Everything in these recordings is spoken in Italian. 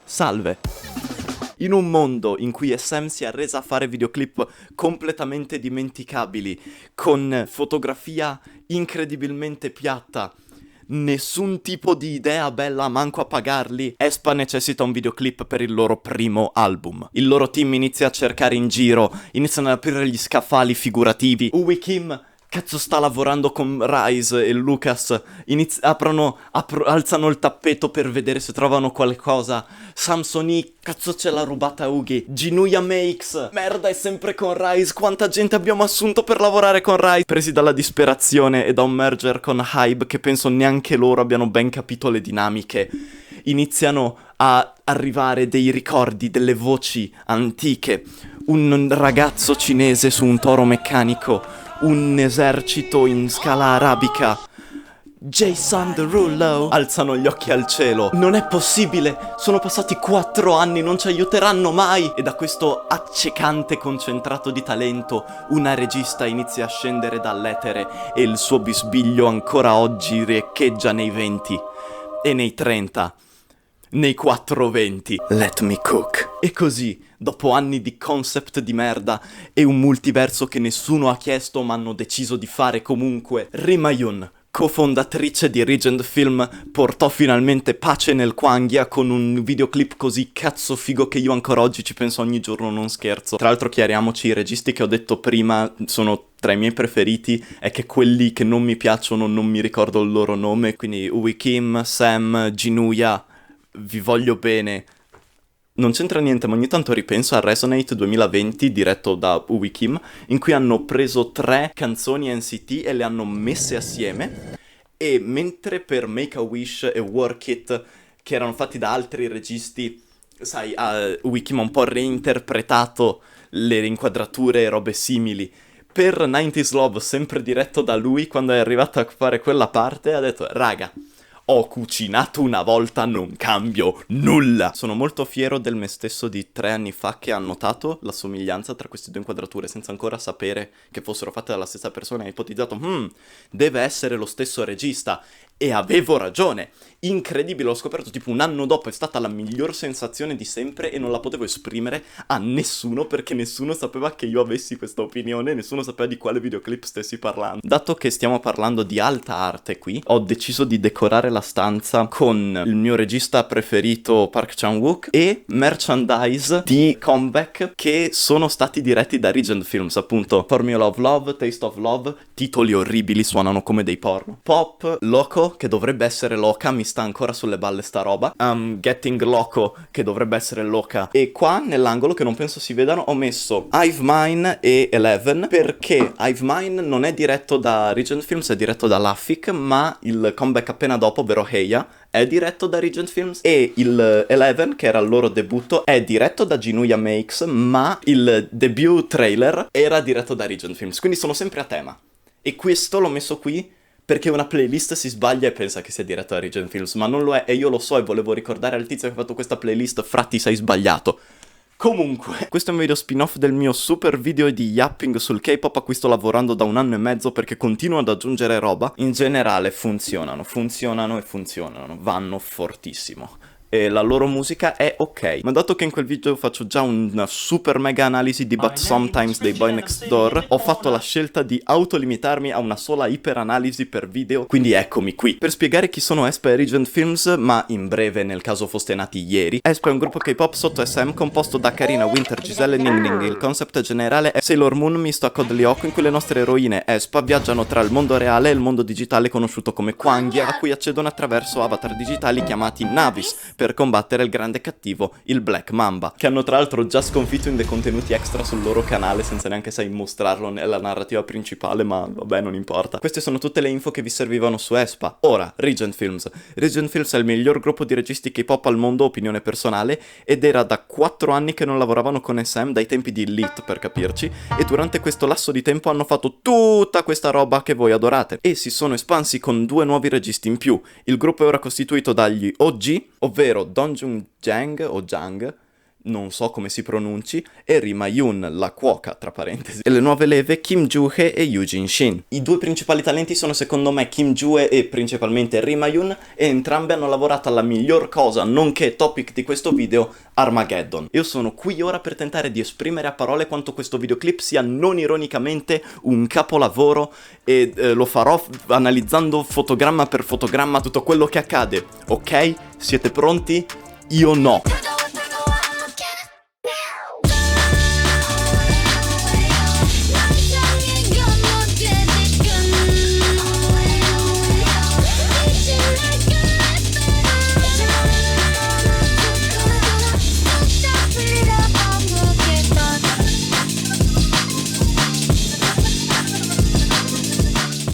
Salve! In un mondo in cui SM si è resa a fare videoclip completamente dimenticabili, con fotografia incredibilmente piatta, nessun tipo di idea bella manco a pagarli, aespa necessita un videoclip per il loro primo album. Il loro team inizia a cercare in giro, iniziano ad aprire gli scaffali figurativi. Uwe Kim cazzo sta lavorando con Rise e Lucas, alzano il tappeto per vedere se trovano qualcosa. Samsoni, cazzo ce l'ha rubata Ugi. Ginuya Makes, merda è sempre con Rise, quanta gente abbiamo assunto per lavorare con Rise. Presi dalla disperazione e da un merger con Hybe che penso neanche loro abbiano ben capito le dinamiche, iniziano a arrivare dei ricordi, delle voci antiche. Un ragazzo cinese su un toro meccanico, un esercito in scala arabica. Jason Derulo alzano gli occhi al cielo. Non è possibile, sono passati 4 anni, non ci aiuteranno mai. E da questo accecante concentrato di talento una regista inizia a scendere dall'etere e il suo bisbiglio ancora oggi riecheggia nei 20 e nei 30, nei 420. Let me cook. E così, dopo anni di concept di merda e un multiverso che nessuno ha chiesto ma hanno deciso di fare comunque, Rima Yun, cofondatrice di Regent Film, portò finalmente pace nel Kwangia con un videoclip così cazzo figo che io ancora oggi ci penso ogni giorno, non scherzo. Tra l'altro chiariamoci, i registi che ho detto prima sono tra i miei preferiti, è che quelli che non mi piacciono non mi ricordo il loro nome, quindi Uwe Kim, Sam, Ginuya, vi voglio bene. Non c'entra niente, ma ogni tanto ripenso a Resonate 2020 diretto da Uwe Kim, in cui hanno preso 3 canzoni NCT e le hanno messe assieme, e mentre per Make-A-Wish e Work It, che erano fatti da altri registi, sai, Uwe Kim ha un po' reinterpretato le inquadrature e robe simili. Per 90's Love, sempre diretto da lui, quando è arrivato a fare quella parte, ha detto: raga, ho cucinato una volta, non cambio nulla. Sono molto fiero del me stesso di 3 anni fa che ha notato la somiglianza tra queste 2 inquadrature senza ancora sapere che fossero fatte dalla stessa persona. Ha ipotizzato, deve essere lo stesso regista. E avevo ragione. Incredibile, l'ho scoperto tipo un anno dopo, è stata la miglior sensazione di sempre e non la potevo esprimere a nessuno perché nessuno sapeva che io avessi questa opinione, nessuno sapeva di quale videoclip stessi parlando. Dato che stiamo parlando di alta arte qui, ho deciso di decorare la stanza con il mio regista preferito Park Chan-wook e merchandise di Comeback che sono stati diretti da Regent Films, appunto Formula of Love, Taste of Love, titoli orribili, suonano come dei porno. Pop, Loco, che dovrebbe essere Loca, mi sta ancora sulle balle sta roba. Getting Loco, che dovrebbe essere Loca. E qua nell'angolo, che non penso si vedano, ho messo Hive Mind e Eleven, perché Hive Mind non è diretto da Regent Films, è diretto da Laffic, ma il comeback appena dopo, ovvero Heya, è diretto da Regent Films, e il Eleven, che era il loro debutto, è diretto da Ginuya Makes, ma il debut trailer era diretto da Regent Films, quindi sono sempre a tema. E questo l'ho messo qui perché una playlist si sbaglia e pensa che sia diretto da Regent Films, ma non lo è, e io lo so, e volevo ricordare al tizio che ha fatto questa playlist: frati, sei sbagliato. Comunque, questo è un video spin-off del mio super video di yapping sul K-pop a cui sto lavorando da 1 anno e mezzo perché continuo ad aggiungere roba. In generale funzionano, vanno fortissimo. E la loro musica è ok. Ma dato che in quel video faccio già una super mega analisi di But Sometimes dei Boy Next Door, ho fatto la scelta di autolimitarmi a una sola iperanalisi per video, quindi eccomi qui per spiegare chi sono aespa e Regent Films, ma in breve nel caso foste nati ieri. aespa è un gruppo K-pop sotto SM composto da Karina, Winter, Giselle e Ning Ning. Il concept generale è Sailor Moon misto a Code Lyoko, in cui le nostre eroine aespa viaggiano tra il mondo reale e il mondo digitale conosciuto come Kwangia, a cui accedono attraverso avatar digitali chiamati Navis, per combattere il grande cattivo, il Black Mamba, che hanno tra l'altro già sconfitto in dei contenuti extra sul loro canale senza neanche sai mostrarlo nella narrativa principale, ma vabbè, non importa. Queste sono tutte le info che vi servivano su aespa. Ora, Regent Films. Regent Films è il miglior gruppo di registi K-pop al mondo, opinione personale, ed era da 4 anni che non lavoravano con SM, dai tempi di Elite per capirci, e durante questo lasso di tempo hanno fatto tutta questa roba che voi adorate, e si sono espansi con 2 nuovi registi in più. Il gruppo è ora costituito dagli OG, ovvero Dongjun Jang o Jang, non so come si pronunci, e Rima Yoon, la cuoca, tra parentesi. E le nuove leve Kim Joo-hee e Yoo Jin-shin. I due principali talenti sono secondo me Kim Joo-hee e principalmente Rima Yoon, e entrambi hanno lavorato alla miglior cosa, nonché topic di questo video, Armageddon. Io sono qui ora per tentare di esprimere a parole quanto questo videoclip sia non ironicamente un capolavoro, e lo farò analizzando fotogramma per fotogramma tutto quello che accade, ok? Siete pronti? Io no.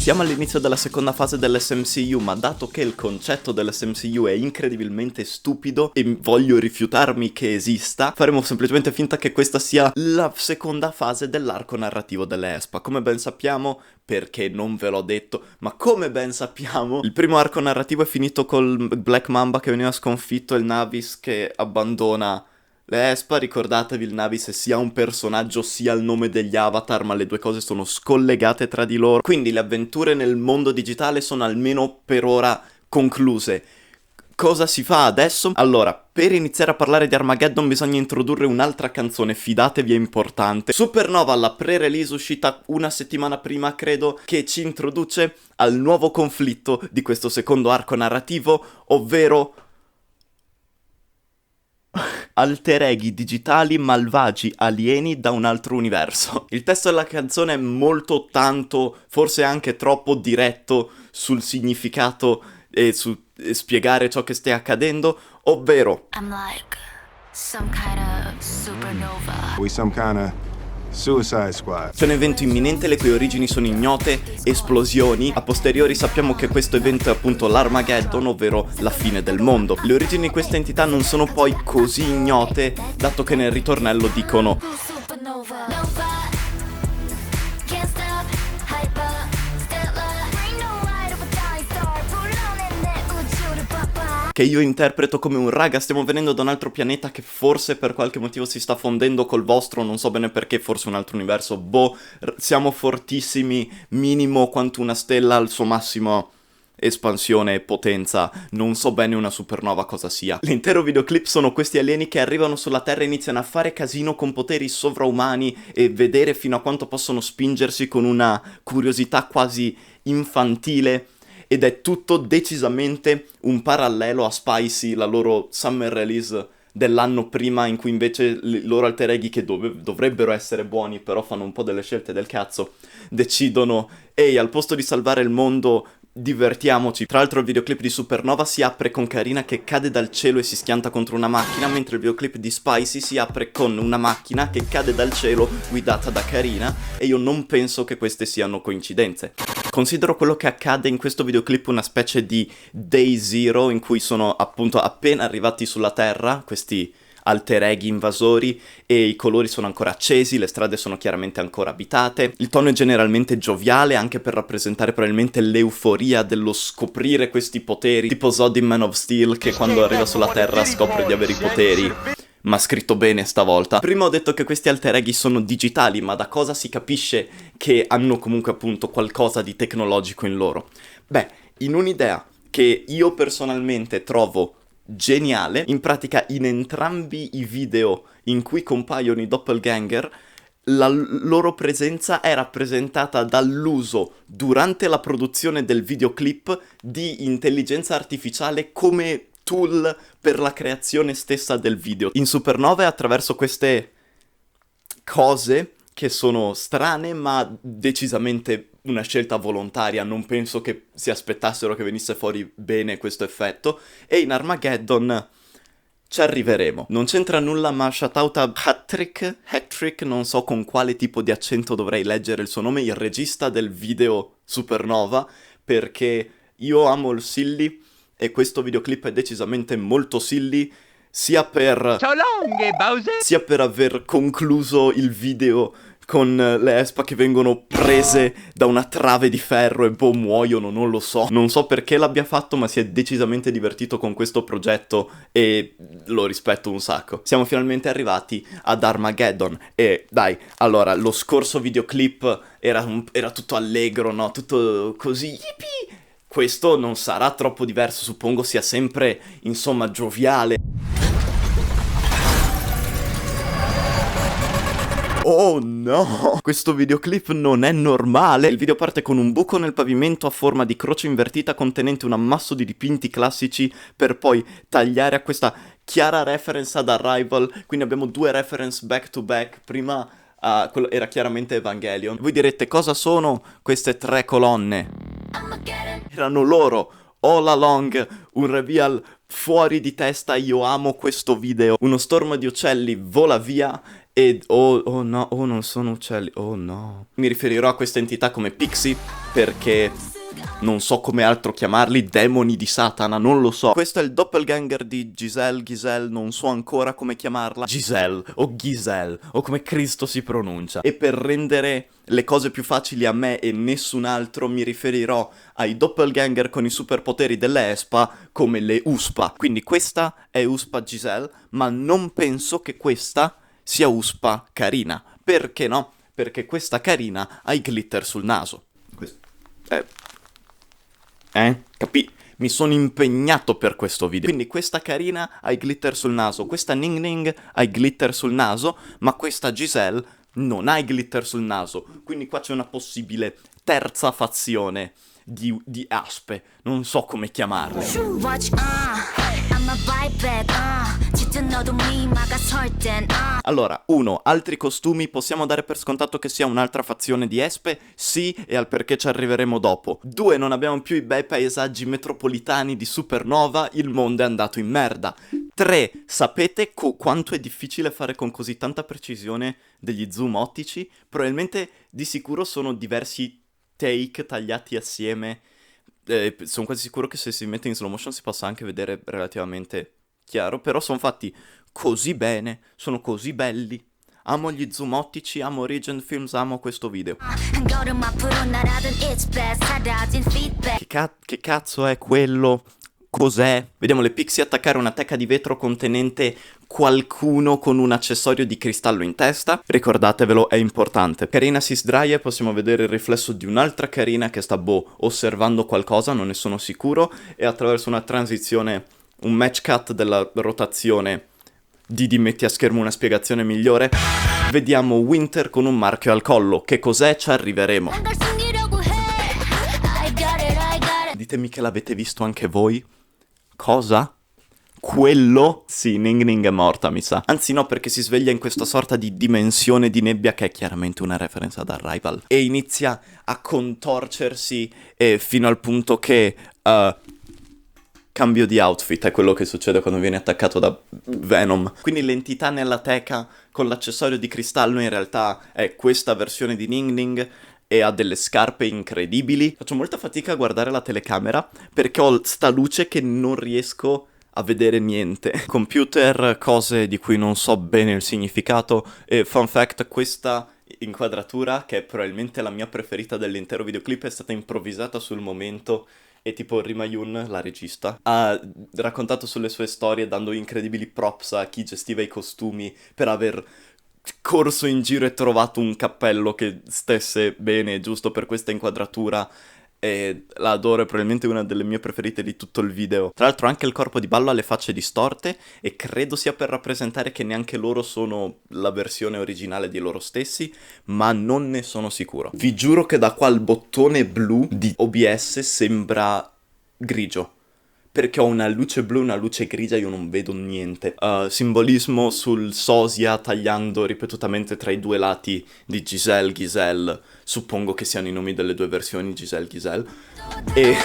Siamo all'inizio della seconda fase dell'SMCU, ma dato che il concetto dell'SMCU è incredibilmente stupido e voglio rifiutarmi che esista, faremo semplicemente finta che questa sia la seconda fase dell'arco narrativo delle Espa. Come ben sappiamo, perché non ve l'ho detto, ma come ben sappiamo, il primo arco narrativo è finito col Black Mamba che veniva sconfitto e il Navis che abbandona le Espa. Ricordatevi, il Navis è sia un personaggio sia il nome degli avatar, ma le due cose sono scollegate tra di loro. Quindi le avventure nel mondo digitale sono almeno per ora concluse. Cosa si fa adesso? Allora, per iniziare a parlare di Armageddon bisogna introdurre un'altra canzone, fidatevi è importante. Supernova, la pre-release uscita una settimana prima, credo, che ci introduce al nuovo conflitto di questo secondo arco narrativo, ovvero alter eghi digitali malvagi alieni da un altro universo. Il testo della canzone è molto tanto, forse anche troppo diretto sul significato e su spiegare ciò che stia accadendo, ovvero I'm like some kind of supernova. We some kind of Suicide Squad. c'è un evento imminente le cui origini sono ignote, esplosioni. A posteriori sappiamo che questo evento è appunto l'Armageddon, ovvero la fine del mondo. Le origini di questa entità non sono poi così ignote, dato che nel ritornello dicono Supernova. Nova. Can't stop. Hyper. Stellar. Bring no light of a dying star. 불어내는 우주를 봐봐. che io interpreto come un raga, stiamo venendo da un altro pianeta che forse per qualche motivo si sta fondendo col vostro, non so bene perché, forse un altro universo, boh, siamo fortissimi, minimo quanto una stella al suo massimo espansione e potenza, non so bene una supernova cosa sia. L'intero videoclip sono questi alieni che arrivano sulla Terra e iniziano a fare casino con poteri sovraumani e vedere fino a quanto possono spingersi con una curiosità quasi infantile. Ed è tutto decisamente un parallelo a Spicy, la loro summer release dell'anno prima, in cui invece i loro alter eghi, che dovrebbero essere buoni, però fanno un po' delle scelte del cazzo, decidono, ehi, al posto di salvare il mondo, divertiamoci. Tra l'altro il videoclip di Supernova si apre con Karina che cade dal cielo e si schianta contro una macchina, mentre il videoclip di Spicy si apre con una macchina che cade dal cielo guidata da Karina, e io non penso che queste siano coincidenze. Considero quello che accade in questo videoclip una specie di Day Zero, in cui sono appunto appena arrivati sulla Terra questi alter eghi invasori e i colori sono ancora accesi, le strade sono chiaramente ancora abitate, il tono è generalmente gioviale anche per rappresentare probabilmente l'euforia dello scoprire questi poteri, tipo Zod in Man of Steel che quando arriva sulla Terra scopre di avere i poteri. Ma scritto bene stavolta. Prima ho detto che questi alter eghi sono digitali, ma da cosa si capisce che hanno comunque appunto qualcosa di tecnologico in loro? Beh, in un'idea che io personalmente trovo geniale, in pratica in entrambi i video in cui compaiono i doppelganger, la loro presenza è rappresentata dall'uso durante la produzione del videoclip di intelligenza artificiale come tool per la creazione stessa del video. In Supernova è attraverso queste cose che sono strane ma decisamente una scelta volontaria, non penso che si aspettassero che venisse fuori bene questo effetto, e in Armageddon ci arriveremo. Non c'entra nulla, ma shoutout a Hattrick, non so con quale tipo di accento dovrei leggere il suo nome, il regista del video Supernova, perché io amo il silly e questo videoclip è decisamente molto silly, sia per aver concluso il video con le Espa che vengono prese da una trave di ferro e boh, muoiono, non lo so. Non so perché l'abbia fatto, ma si è decisamente divertito con questo progetto e lo rispetto un sacco. Siamo finalmente arrivati ad Armageddon e dai, allora, lo scorso videoclip era tutto allegro, no? Tutto così, yippee! Questo non sarà troppo diverso, suppongo sia sempre, insomma, gioviale. Oh no! Questo videoclip non è normale! Il video parte con un buco nel pavimento a forma di croce invertita contenente un ammasso di dipinti classici per poi tagliare a questa chiara reference ad Arrival. Quindi abbiamo due reference back to back. Prima quello era chiaramente Evangelion. Voi direte cosa sono queste tre colonne? Erano loro! All along, un reveal fuori di testa, io amo questo video. Uno stormo di uccelli vola via e oh no, oh non sono uccelli, oh no. Mi riferirò a questa entità come Pixie perché non so come altro chiamarli, demoni di Satana, non lo so. Questo è il doppelganger di Giselle, non so ancora come chiamarla. Giselle o come Cristo si pronuncia. E per rendere le cose più facili a me e nessun altro mi riferirò ai doppelganger con i superpoteri delle Espa come le Uspa. Quindi questa è Uspa Giselle, ma non penso che questa sia Uspa Karina. Perché no? Perché questa Karina ha i glitter sul naso. Mi sono impegnato per questo video. Quindi questa Karina ha i glitter sul naso, questa Ning Ning ha i glitter sul naso, ma questa Giselle non ha i glitter sul naso. Quindi qua c'è una possibile terza fazione di aspe. Non so come chiamarle. Allora, 1. Altri costumi, possiamo dare per scontato che sia un'altra fazione di espe? Sì, e al perché ci arriveremo dopo. 2. Non abbiamo più i bei paesaggi metropolitani di Supernova, il mondo è andato in merda. 3. Sapete quanto è difficile fare con così tanta precisione degli zoom ottici? Probabilmente di sicuro sono diversi take tagliati assieme. Sono quasi sicuro che se si mette in slow motion si possa anche vedere relativamente chiaro, però sono fatti così bene, sono così belli. Amo gli zoom ottici, amo Regent Films, amo questo video. Che cazzo è quello? Cos'è? Vediamo le Pixie attaccare una teca di vetro contenente qualcuno con un accessorio di cristallo in testa. Ricordatevelo, è importante. Karina si sdraia e possiamo vedere il riflesso di un'altra Karina che sta osservando qualcosa, non ne sono sicuro, e attraverso una transizione, un match cut della rotazione Didi metti a schermo una spiegazione migliore, vediamo Winter con un marchio al collo. Che cos'è? Ci arriveremo. Ditemi che l'avete visto anche voi. Cosa? Quello? Sì, Ning Ning è morta, mi sa. Anzi no, perché si sveglia in questa sorta di dimensione di nebbia che è chiaramente una reference ad Arrival. E inizia a contorcersi fino al punto che... cambio di outfit è quello che succede quando viene attaccato da Venom. Quindi l'entità nella teca con l'accessorio di cristallo in realtà è questa versione di Ning Ning e ha delle scarpe incredibili. Faccio molta fatica a guardare la telecamera perché ho sta luce che non riesco a vedere niente. Computer, cose di cui non so bene il significato. E fun fact, questa inquadratura, che è probabilmente la mia preferita dell'intero videoclip, è stata improvvisata sul momento. E tipo Rima Yun, la regista, ha raccontato sulle sue storie dando incredibili props a chi gestiva i costumi per aver corso in giro e trovato un cappello che stesse bene, giusto per questa inquadratura. E la adoro, è probabilmente una delle mie preferite di tutto il video. Tra l'altro anche il corpo di ballo ha le facce distorte e credo sia per rappresentare che neanche loro sono la versione originale di loro stessi, ma non ne sono sicuro. Vi giuro che da qua il bottone blu di OBS sembra grigio, perché ho una luce blu e una luce grigia, io non vedo niente. Simbolismo sul sosia tagliando ripetutamente tra i due lati di Giselle. Suppongo che siano i nomi delle due versioni, Giselle. E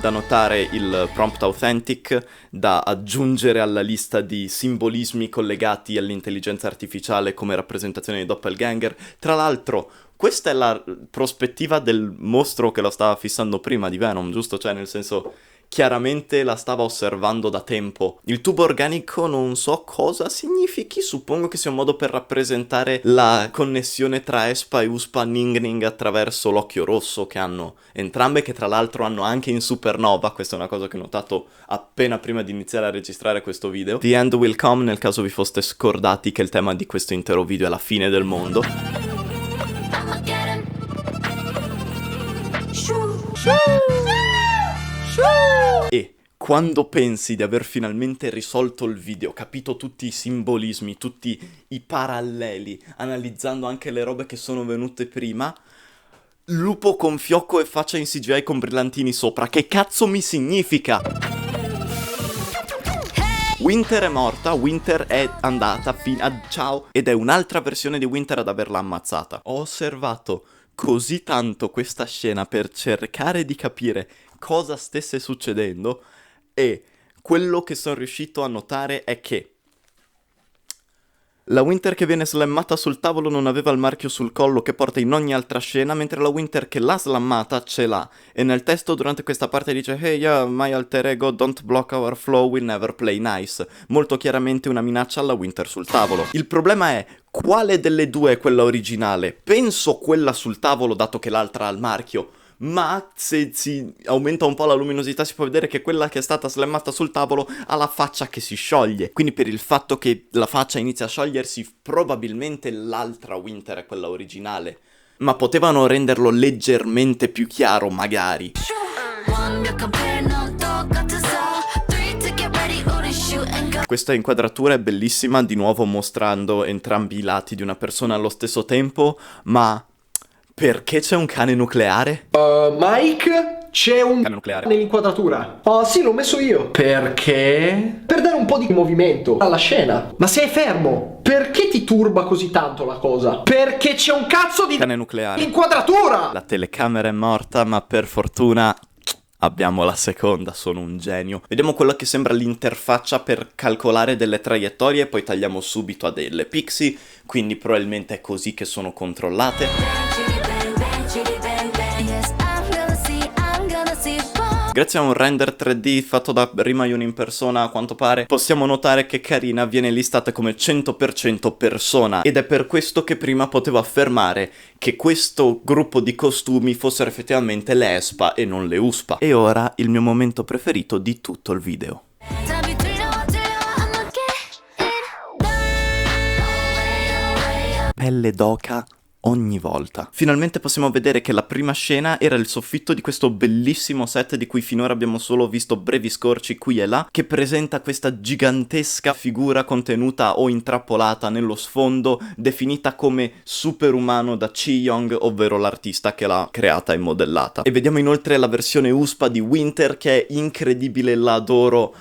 da notare il prompt authentic, da aggiungere alla lista di simbolismi collegati all'intelligenza artificiale come rappresentazione di doppelganger. Tra l'altro, questa è la prospettiva del mostro che lo stava fissando prima di Venom, giusto? Cioè, nel senso, chiaramente la stava osservando da tempo. Il tubo organico non so cosa significhi, suppongo che sia un modo per rappresentare la connessione tra Espa e Uspa Ning Ning attraverso l'occhio rosso che hanno entrambe, che tra l'altro hanno anche in Supernova. Questa è una cosa che ho notato appena prima di iniziare a registrare questo video. The End Will Come, nel caso vi foste scordati che il tema di questo intero video è la fine del mondo. I'ma get him. E quando pensi di aver finalmente risolto il video, capito tutti i simbolismi, tutti i paralleli, analizzando anche le robe che sono venute prima, lupo con fiocco e faccia in CGI con brillantini sopra, che cazzo mi significa? Winter è morta, Winter è andata, ciao, ed è un'altra versione di Winter ad averla ammazzata. Ho osservato così tanto questa scena per cercare di capire cosa stesse succedendo, e quello che sono riuscito a notare è che la Winter che viene slammata sul tavolo non aveva il marchio sul collo che porta in ogni altra scena, mentre la Winter che l'ha slammata ce l'ha. E nel testo durante questa parte dice "Hey, yeah, my alter ego, don't block our flow, we'll never play nice". Molto chiaramente una minaccia alla Winter sul tavolo. Il problema è quale delle due è quella originale? Penso quella sul tavolo, dato che l'altra ha il marchio. Ma se si aumenta un po' la luminosità si può vedere che quella che è stata slammata sul tavolo ha la faccia che si scioglie. Quindi per il fatto che la faccia inizia a sciogliersi, probabilmente l'altra Winter è quella originale. Ma potevano renderlo leggermente più chiaro, magari. Questa inquadratura è bellissima, di nuovo mostrando entrambi i lati di una persona allo stesso tempo, ma perché c'è un cane nucleare? Mike, c'è un Cane nucleare. nell'inquadratura. Oh sì, l'ho messo io. Perché? Per dare un po' di movimento alla scena. Ma sei fermo? Perché ti turba così tanto la cosa? Perché c'è un cazzo di Cane nucleare. inquadratura! La telecamera è morta, ma per fortuna abbiamo la seconda, sono un genio. Vediamo quello che sembra l'interfaccia per calcolare delle traiettorie e poi tagliamo subito a delle pixie, quindi probabilmente è così che sono controllate. Grazie a un render 3D fatto da Rimayun in persona, a quanto pare, possiamo notare che Karina viene listata come 100% persona, ed è per questo che prima potevo affermare che questo gruppo di costumi fossero effettivamente le Espa e non le Uspa. E ora il mio momento preferito di tutto il video. Pelle d'oca ogni volta. Finalmente possiamo vedere che la prima scena era il soffitto di questo bellissimo set di cui finora abbiamo solo visto brevi scorci qui e là, che presenta questa gigantesca figura contenuta o intrappolata nello sfondo, definita come superumano da Chi Young, ovvero l'artista che l'ha creata e modellata. E vediamo inoltre la versione Uspa di Winter, che è incredibile, la adoro.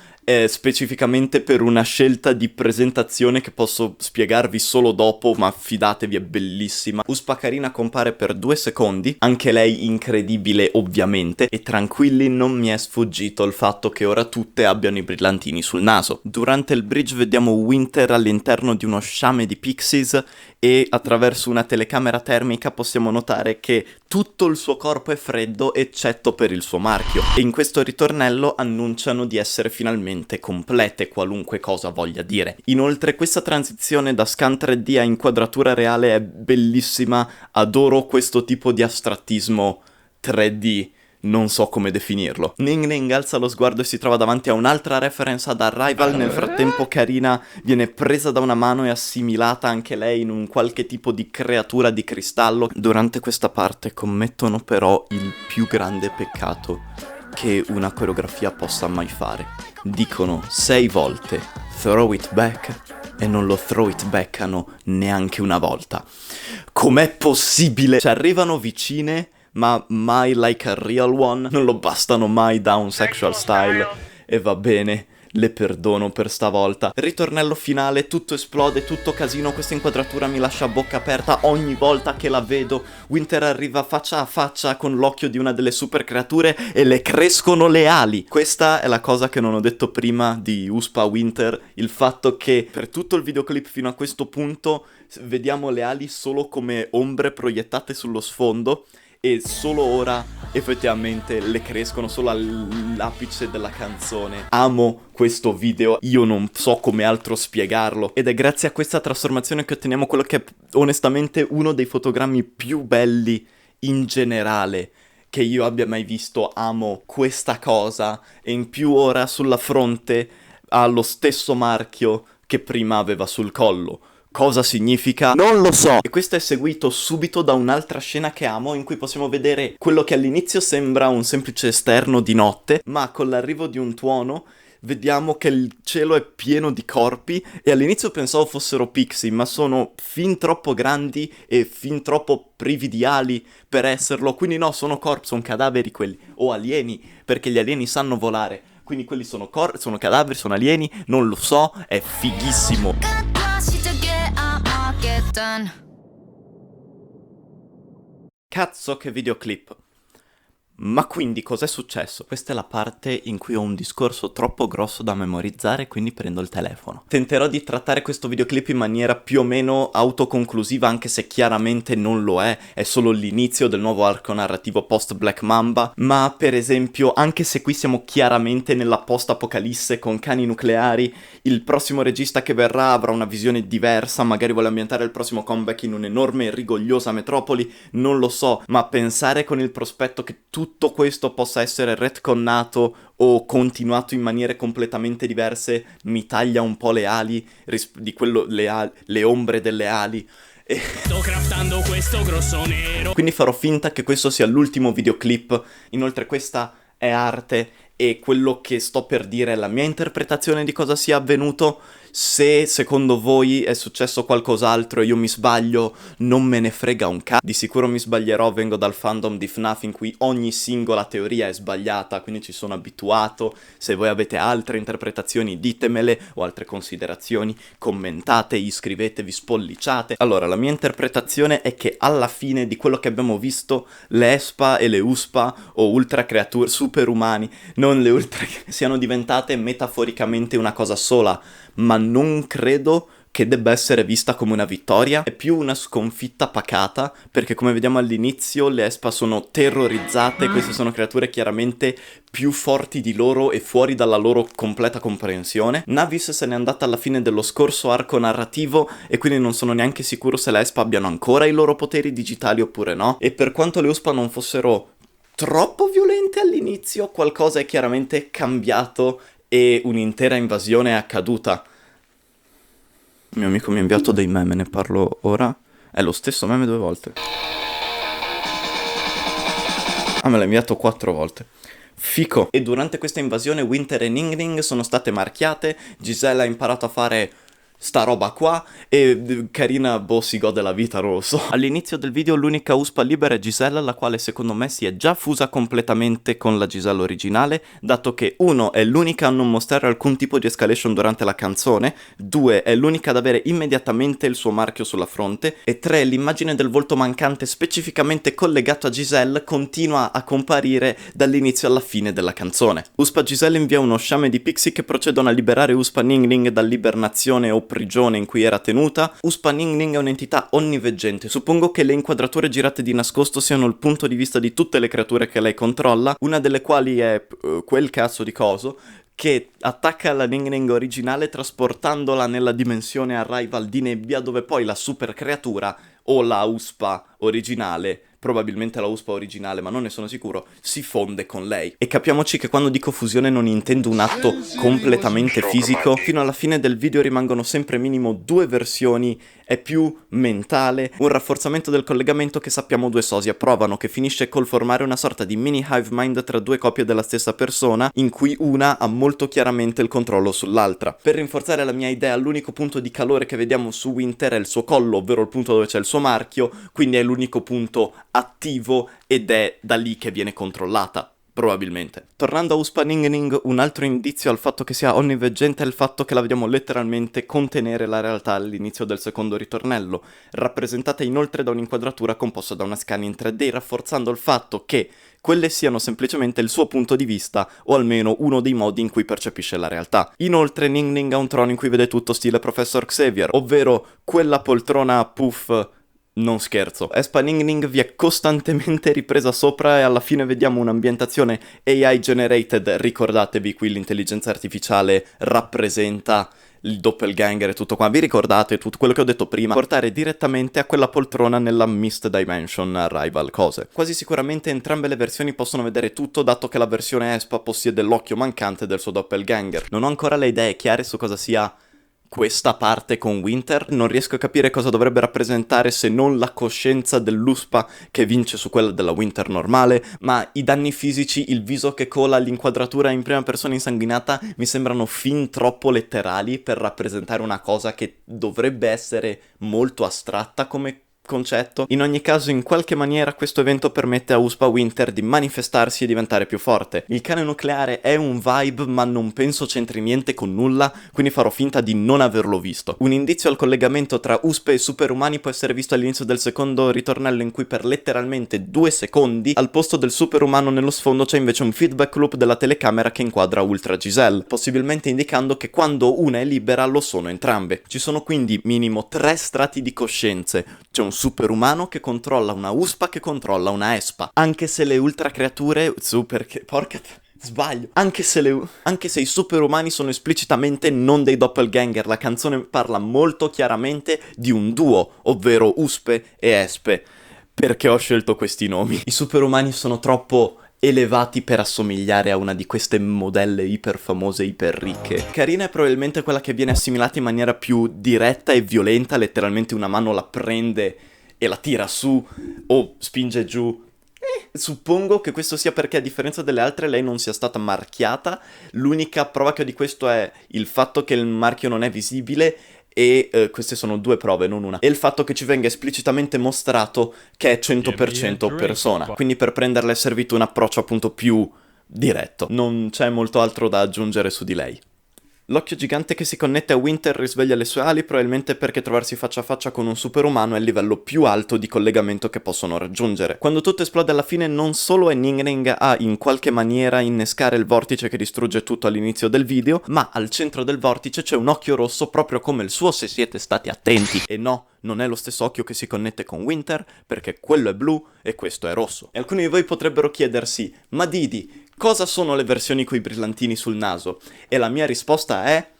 Specificamente per una scelta di presentazione che posso spiegarvi solo dopo, ma fidatevi, è bellissima. Uspa Karina compare per 2 secondi, anche lei incredibile ovviamente, e tranquilli, non mi è sfuggito il fatto che ora tutte abbiano i brillantini sul naso. Durante il bridge vediamo Winter all'interno di uno sciame di pixies e attraverso una telecamera termica possiamo notare che tutto il suo corpo è freddo eccetto per il suo marchio, e in questo ritornello annunciano di essere finalmente complete, qualunque cosa voglia dire. Inoltre questa transizione da scan 3D a inquadratura reale è bellissima, adoro questo tipo di astrattismo 3D. Non so come definirlo. Ning Ning alza lo sguardo e si trova davanti a un'altra reference ad Arrival. Nel frattempo Karina viene presa da una mano e assimilata anche lei in un qualche tipo di creatura di cristallo. Durante questa parte commettono però il più grande peccato che una coreografia possa mai fare. Dicono 6 volte "throw it back" e non lo throw it backano neanche una volta. Com'è possibile? Ci arrivano vicine, ma mai like a real one, non lo bastano mai da un sexual style, e va bene, le perdono per stavolta. Ritornello finale, tutto esplode, tutto casino, questa inquadratura mi lascia a bocca aperta ogni volta che la vedo. Winter arriva faccia a faccia con l'occhio di una delle super creature e le crescono le ali. Questa è la cosa che non ho detto prima di Uspa Winter, il fatto che per tutto il videoclip fino a questo punto vediamo le ali solo come ombre proiettate sullo sfondo, e solo ora effettivamente le crescono solo all'apice della canzone. Amo questo video, io non so come altro spiegarlo, ed è grazie a questa trasformazione che otteniamo quello che è onestamente uno dei fotogrammi più belli in generale che io abbia mai visto. Amo questa cosa, e in più ora sulla fronte ha lo stesso marchio che prima aveva sul collo. Cosa significa? Non lo so! E questo è seguito subito da un'altra scena che amo, in cui possiamo vedere quello che all'inizio sembra un semplice esterno di notte, ma con l'arrivo di un tuono vediamo che il cielo è pieno di corpi, e all'inizio pensavo fossero pixie, ma sono fin troppo grandi e fin troppo privi di ali per esserlo, quindi no, sono corpi, sono cadaveri quelli, o alieni, perché gli alieni sanno volare, quindi quelli sono sono cadaveri, sono alieni, non lo so, è fighissimo. Cazzo che videoclip. Ma quindi cos'è successo? Questa è la parte in cui ho un discorso troppo grosso da memorizzare, quindi prendo il telefono. Tenterò di trattare questo videoclip in maniera più o meno autoconclusiva, anche se chiaramente non lo è solo l'inizio del nuovo arco narrativo post Black Mamba, ma per esempio, anche se qui siamo chiaramente nella post-apocalisse con cani nucleari, il prossimo regista che verrà avrà una visione diversa, magari vuole ambientare il prossimo comeback in un'enorme e rigogliosa metropoli, non lo so, ma pensare con il prospetto che tutto questo possa essere retconnato o continuato in maniere completamente diverse mi taglia un po' le ali, le ombre delle ali. Sto craftando questo grosso nero. Quindi farò finta che questo sia l'ultimo videoclip. Inoltre questa è arte, e quello che sto per dire è la mia interpretazione di cosa sia avvenuto. Se secondo voi è successo qualcos'altro e io mi sbaglio, non me ne frega un cazzo. Di sicuro mi sbaglierò, vengo dal fandom di FNAF in cui ogni singola teoria è sbagliata, quindi ci sono abituato. Se voi avete altre interpretazioni ditemele, o altre considerazioni, commentate, iscrivetevi, spolliciate. Allora, la mia interpretazione è che alla fine di quello che abbiamo visto, le Espa e le Uspa, o ultra creature superumani, non le ultra, siano diventate metaforicamente una cosa sola, ma non credo che debba essere vista come una vittoria, è più una sconfitta pacata, perché come vediamo all'inizio le Espa sono terrorizzate, queste sono creature chiaramente più forti di loro e fuori dalla loro completa comprensione. Navis se n'è andata alla fine dello scorso arco narrativo, e quindi non sono neanche sicuro se le Espa abbiano ancora i loro poteri digitali oppure no, e per quanto le Uspa non fossero troppo violente all'inizio, qualcosa è chiaramente cambiato e un'intera invasione è accaduta. Il mio amico mi ha inviato dei meme, ne parlo ora. È lo stesso meme 2 volte. Ah, me l'ha inviato 4 volte. Fico. E durante questa invasione Winter e Ningning sono state marchiate, Giselle ha imparato a fare sta roba qua, e Karina si gode la vita, non lo so. All'inizio del video l'unica Uspa libera è Giselle, la quale secondo me si è già fusa completamente con la Giselle originale, dato che 1 è l'unica a non mostrare alcun tipo di escalation durante la canzone, 2 è l'unica ad avere immediatamente il suo marchio sulla fronte, e 3 l'immagine del volto mancante specificamente collegato a Giselle continua a comparire dall'inizio alla fine della canzone. Uspa Giselle invia uno sciame di pixie che procedono a liberare Uspa Ningning dall'ibernazione o prigione in cui era tenuta. Uspa Ningning è un'entità onniveggente. Suppongo che le inquadrature girate di nascosto siano il punto di vista di tutte le creature che lei controlla, una delle quali è quel cazzo di coso che attacca la Ningning originale trasportandola nella dimensione Arrival di nebbia, dove poi la super creatura o la Uspa originale, probabilmente la Uspa originale, ma non ne sono sicuro, si fonde con lei. E capiamoci che quando dico fusione non intendo un atto completamente fisico. Fino alla fine del video rimangono sempre minimo 2 versioni, è più mentale, un rafforzamento del collegamento che sappiamo 2 sosia provano, che finisce col formare una sorta di mini hive mind tra 2 coppie della stessa persona, in cui una ha molto chiaramente il controllo sull'altra. Per rinforzare la mia idea, l'unico punto di calore che vediamo su Winter è il suo collo, ovvero il punto dove c'è il suo marchio, quindi è l'unico punto attivo ed è da lì che viene controllata, probabilmente. Tornando a Uspa Ningning, un altro indizio al fatto che sia onniveggente è il fatto che la vediamo letteralmente contenere la realtà all'inizio del secondo ritornello, rappresentata inoltre da un'inquadratura composta da una scan in 3D, rafforzando il fatto che quelle siano semplicemente il suo punto di vista, o almeno uno dei modi in cui percepisce la realtà. Inoltre Ningning ha un trono in cui vede tutto stile Professor Xavier, ovvero quella poltrona puff Non scherzo, Espa Ning Ning vi è costantemente ripresa sopra e alla fine vediamo un'ambientazione AI generated. Ricordatevi, qui l'intelligenza artificiale rappresenta il doppelganger e tutto qua. Vi ricordate tutto quello che ho detto prima? Portare direttamente a quella poltrona nella Mist Dimension Arrival, cose. Quasi sicuramente entrambe le versioni possono vedere tutto, dato che la versione Espa possiede l'occhio mancante del suo doppelganger. Non ho ancora le idee chiare su cosa sia questa parte con Winter, non riesco a capire cosa dovrebbe rappresentare se non la coscienza dell'USPA che vince su quella della Winter normale, ma i danni fisici, il viso che cola, l'inquadratura in prima persona insanguinata mi sembrano fin troppo letterali per rappresentare una cosa che dovrebbe essere molto astratta come concetto. In ogni caso, in qualche maniera questo evento permette a USPA Winter di manifestarsi e diventare più forte. Il cane nucleare è un vibe, ma non penso c'entri niente con nulla, quindi farò finta di non averlo visto. Un indizio al collegamento tra USPA e superumani può essere visto all'inizio del secondo ritornello, in cui per letteralmente 2 secondi al posto del superumano nello sfondo c'è invece un feedback loop della telecamera che inquadra Ultra Giselle, possibilmente indicando che quando una è libera lo sono entrambe. Ci sono quindi minimo 3 strati di coscienze. C'è un superumano che controlla una USPA che controlla una ESPA. Anche se le ultra creature... Sbaglio. Anche se i superumani sono esplicitamente non dei doppelganger, la canzone parla molto chiaramente di un duo, ovvero USPE e ESPE. Perché ho scelto questi nomi? I superumani sono troppo elevati per assomigliare a una di queste modelle iper famose, iper ricche. Karina è probabilmente quella che viene assimilata in maniera più diretta e violenta, letteralmente una mano la prende e la tira su o spinge giù. Suppongo che questo sia perché, a differenza delle altre, lei non sia stata marchiata. L'unica prova che ho di questo è il fatto che il marchio non è visibile e queste sono 2 prove, non una. E il fatto che ci venga esplicitamente mostrato che è 100% persona. Quindi per prenderla è servito un approccio appunto più diretto. Non c'è molto altro da aggiungere su di lei. L'occhio gigante che si connette a Winter risveglia le sue ali, probabilmente perché trovarsi faccia a faccia con un superumano è il livello più alto di collegamento che possono raggiungere. Quando tutto esplode alla fine, non solo Ning Ning a in qualche maniera innescare il vortice che distrugge tutto all'inizio del video, ma al centro del vortice c'è un occhio rosso proprio come il suo, se siete stati attenti. E no, non è lo stesso occhio che si connette con Winter, perché quello è blu e questo è rosso. E alcuni di voi potrebbero chiedersi: ma Didi, cosa sono le versioni coi brillantini sul naso? E la mia risposta è: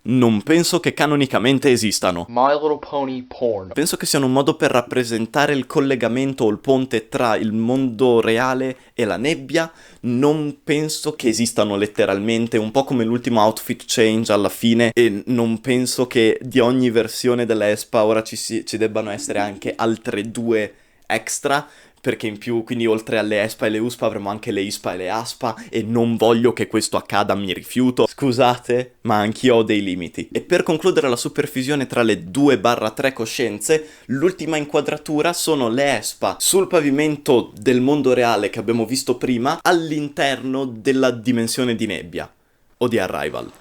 non penso che canonicamente esistano. My Little Pony porn. Penso che siano un modo per rappresentare il collegamento o il ponte tra il mondo reale e la nebbia. Non penso che esistano letteralmente, un po' come l'ultimo outfit change alla fine, e non penso che di ogni versione della ESPA ora ci debbano essere anche altre 2 extra, perché in più, quindi oltre alle ESPA e le USPA avremo anche le ISPA e le ASPA, e non voglio che questo accada, mi rifiuto. Scusate, ma anch'io ho dei limiti. E per concludere la superfisione tra le 2/3 coscienze, l'ultima inquadratura sono le ESPA sul pavimento del mondo reale che abbiamo visto prima, all'interno della dimensione di nebbia, o di Arrival.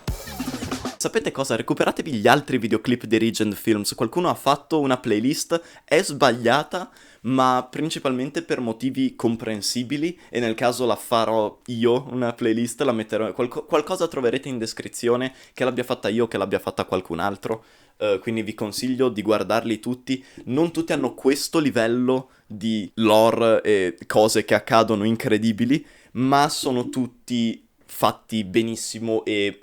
Sapete cosa? Recuperatevi gli altri videoclip di Regent Films. Qualcuno ha fatto una playlist, è sbagliata, ma principalmente per motivi comprensibili, e nel caso la farò io, una playlist, la metterò, qualcosa troverete in descrizione, che l'abbia fatta io o che l'abbia fatta qualcun altro, quindi vi consiglio di guardarli tutti. Non tutti hanno questo livello di lore e cose che accadono incredibili, ma sono tutti fatti benissimo e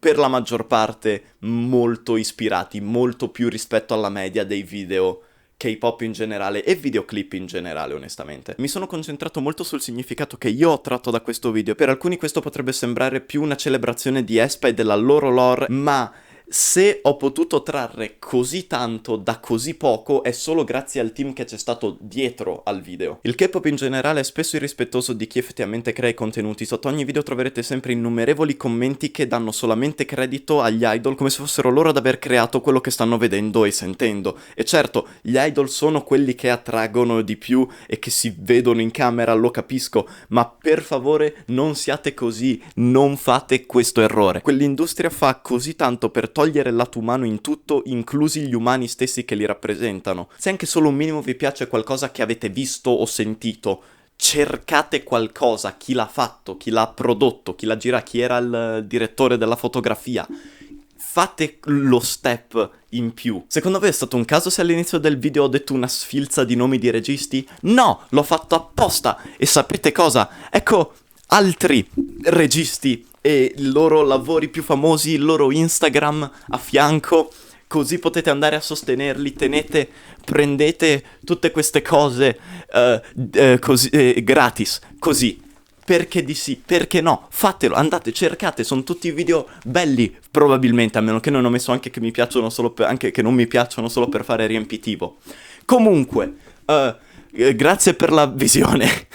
per la maggior parte molto ispirati, molto più rispetto alla media dei video K-pop in generale e videoclip in generale, onestamente. Mi sono concentrato molto sul significato che io ho tratto da questo video. Per alcuni questo potrebbe sembrare più una celebrazione di ESPA e della loro lore, ma se ho potuto trarre così tanto da così poco è solo grazie al team che c'è stato dietro al video. Il K-pop in generale è spesso irrispettoso di chi effettivamente crea i contenuti. Sotto ogni video troverete sempre innumerevoli commenti che danno solamente credito agli idol, come se fossero loro ad aver creato quello che stanno vedendo e sentendo. E certo, gli idol sono quelli che attraggono di più e che si vedono in camera, lo capisco, ma per favore non siate così, non fate questo errore. Quell'industria fa così tanto per togliere il lato umano in tutto, inclusi gli umani stessi che li rappresentano. Se anche solo un minimo vi piace qualcosa che avete visto o sentito, cercate qualcosa, chi l'ha fatto, chi l'ha prodotto, chi l'ha girato, chi era il direttore della fotografia. fate lo step in più. Secondo voi è stato un caso se all'inizio del video ho detto una sfilza di nomi di registi? No, l'ho fatto apposta. E sapete cosa? Ecco altri registi e i loro lavori più famosi, il loro Instagram a fianco, così potete andare a sostenerli. Prendete tutte queste cose così, gratis, così. Perché di sì, perché no? Fatelo, andate, cercate, sono tutti video belli, probabilmente, a meno che non ho messo anche che mi piacciono solo per, anche che non mi piacciono solo per fare riempitivo. Comunque, grazie per la visione.